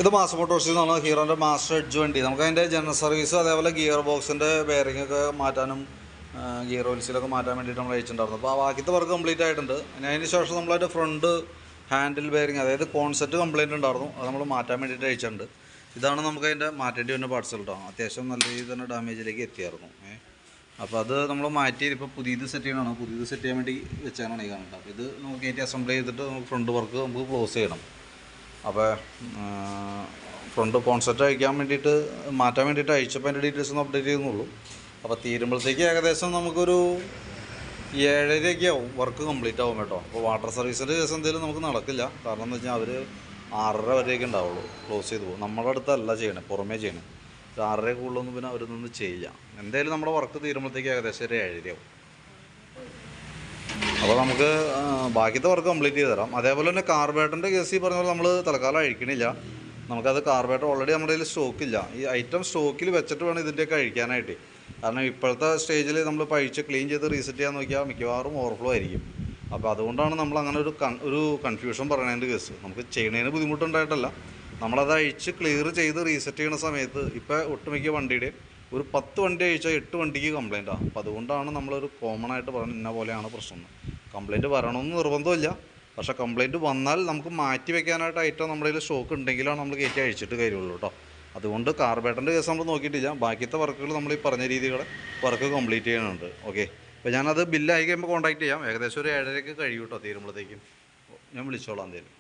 ഇത് മാസ് മോട്ടോഴ്സിൽ നിന്നാണ് ഹീറോൻ്റെ master edge വണ്ടി. നമുക്ക് അതിൻ്റെ ജനറൽ സർവീസ് അതേപോലെ ഗിയർ ബോക്സിൻ്റെ ബെയറിംഗ് ഒക്കെ മാറ്റാനും ഗിയർ ഓയിൽസിലൊക്കെ മാറ്റാൻ വേണ്ടിയിട്ട് നമ്മൾ അയച്ചിട്ടുണ്ടായിരുന്നു. അപ്പോൾ ആ ബാക്കിത്തെ വർക്ക് കംപ്ലീറ്റ് ആയിട്ടുണ്ട്. അതിന് ശേഷം നമ്മളതിൻ്റെ ഫ്രണ്ട് ഹാൻഡിൽ ബെയറിംഗ് അതായത് കോൺസെപ്റ്റ് കംപ്ലയിൻ്റ് ഉണ്ടായിരുന്നു, അത് നമ്മൾ മാറ്റാൻ വേണ്ടിയിട്ട് അയച്ചിട്ടുണ്ട്. ഇതാണ് നമുക്ക് അതിൻ്റെ മാറ്റേണ്ടി വരുന്ന പാർട്സ് കേട്ടോ. അത്യാവശ്യം നല്ല രീതിയിൽ തന്നെ ഡാമേജിലേക്ക് എത്തിയായിരുന്നു. അപ്പോൾ അത് നമ്മൾ മാറ്റി ഇപ്പോൾ പുതിയത് സെറ്റ് ചെയ്യണം. പുതിയത് സെറ്റ് ചെയ്യാൻ വേണ്ടി വെച്ചാണ് ഈ കാണുന്നത്. അപ്പോൾ ഇത് നമുക്ക് കയറ്റി അസംബിൾ ചെയ്തിട്ട് നമുക്ക് ഫ്രണ്ട് വർക്ക് നമുക്ക് ക്ലോസ് ചെയ്യണം. അപ്പോൾ ഫ്രണ്ട് കോൺസെപ്റ്റ് അയക്കാൻ വേണ്ടിയിട്ട് മാറ്റാൻ വേണ്ടിയിട്ട് അയച്ചപ്പോൾ അതിൻ്റെ ഡീറ്റെയിൽസ് ഒന്ന് അപ്ഡേറ്റ് ചെയ്യുന്നുള്ളൂ. അപ്പോൾ തീരുമ്പോഴത്തേക്ക് ഏകദേശം നമുക്കൊരു 7:30 ആവും വർക്ക് കംപ്ലീറ്റ് ആവും കേട്ടോ. അപ്പോൾ വാട്ടർ സർവീസിൻ്റെ കേസ് എന്തെങ്കിലും നമുക്ക് നടക്കില്ല. കാരണം എന്ന് വെച്ചാൽ അവർ 6:30 വരെയൊക്കെ ഉണ്ടാവുള്ളൂ, ക്ലോസ് ചെയ്ത് പോകും. നമ്മുടെ അടുത്തല്ല ചെയ്യണേ, പുറമേ ചെയ്യണേ. 6:30 കൂടുതലൊന്നും പിന്നെ അവർ നിന്ന് ചെയ്യാം. എന്തായാലും നമ്മുടെ വർക്ക് തീരുമ്പോഴത്തേക്ക് ഏകദേശം ഒരു 7:30 ആവും. അപ്പോൾ നമുക്ക് ബാക്കിത്തെ വർക്ക് കംപ്ലീറ്റ് ചെയ്ത് തരാം. അതേപോലെ തന്നെ കാർബേറ്ററിൻ്റെ കേസ് ഈ പറഞ്ഞ പോലെ നമ്മൾ തൽക്കാലം അഴിക്കണില്ല. നമുക്കത് കാർബേറ്റർ ഓൾറെഡി നമ്മുടെ കയ്യിൽ സ്റ്റോക്കില്ല. ഈ ഐറ്റം സ്റ്റോക്കിൽ വെച്ചിട്ട് വേണം ഇതിൻ്റെയൊക്കെ അഴിക്കാനായിട്ട്. കാരണം ഇപ്പോഴത്തെ സ്റ്റേജിൽ നമ്മൾ പഴിച്ച് ക്ലീൻ ചെയ്ത് റീസെറ്റ് ചെയ്യാൻ നോക്കിയാൽ മിക്കവാറും ഓവർഫ്ലോ ആയിരിക്കും. അപ്പോൾ അതുകൊണ്ടാണ് നമ്മൾ അങ്ങനെ ഒരു കൺഫ്യൂഷൻ പറയണതിൻ്റെ കേസ്. നമുക്ക് ചെയ്യുന്നതിന് ബുദ്ധിമുട്ടുണ്ടായിട്ടല്ല, നമ്മളത് അഴിച്ച് ക്ലിയർ ചെയ്ത് റീസെറ്റ് ചെയ്യുന്ന സമയത്ത് ഇപ്പോൾ ഒട്ടുമിക്ക വണ്ടിയുടെ ഒരു 10 വണ്ടി അഴിച്ചാൽ 8 വണ്ടിക്ക് കംപ്ലയിൻറ്റാണ്. അപ്പോൾ അതുകൊണ്ടാണ് നമ്മളൊരു കോമൺ ആയിട്ട് പറഞ്ഞ് ഇന്ന പോലെയാണ് പ്രശ്നം. കംപ്ലയിൻറ്റ് വരണമെന്ന് നിർബന്ധമില്ല, പക്ഷേ കംപ്ലയിൻറ്റ് വന്നാൽ നമുക്ക് മാറ്റി വെക്കാനായിട്ട് ഐറ്റം നമ്മുടെ കയ്യിൽ സ്റ്റോക്ക് ഉണ്ടെങ്കിലാണ് നമ്മൾ കയറ്റി അഴിച്ചിട്ട് കാര്യമുള്ളൂ കേട്ടോ. അതുകൊണ്ട് കാർബേറ്ററിൻ്റെ കേസ് നമ്മൾ നോക്കിയിട്ടില്ല. ബാക്കിയത്തെ വർക്കുകൾ നമ്മൾ ഈ പറഞ്ഞ രീതികളെ വർക്ക് കംപ്ലീറ്റ് ചെയ്യുന്നുണ്ട്. ഓക്കെ, അപ്പോൾ ഞാനത് ബില്ലായി കഴിയുമ്പോൾ കോൺടാക്റ്റ് ചെയ്യാം. ഏകദേശം ഒരു 7:30 കഴിയും കേട്ടോ തീരുമ്പോഴത്തേക്കും. ഞാൻ വിളിച്ചോളാം എന്തായാലും.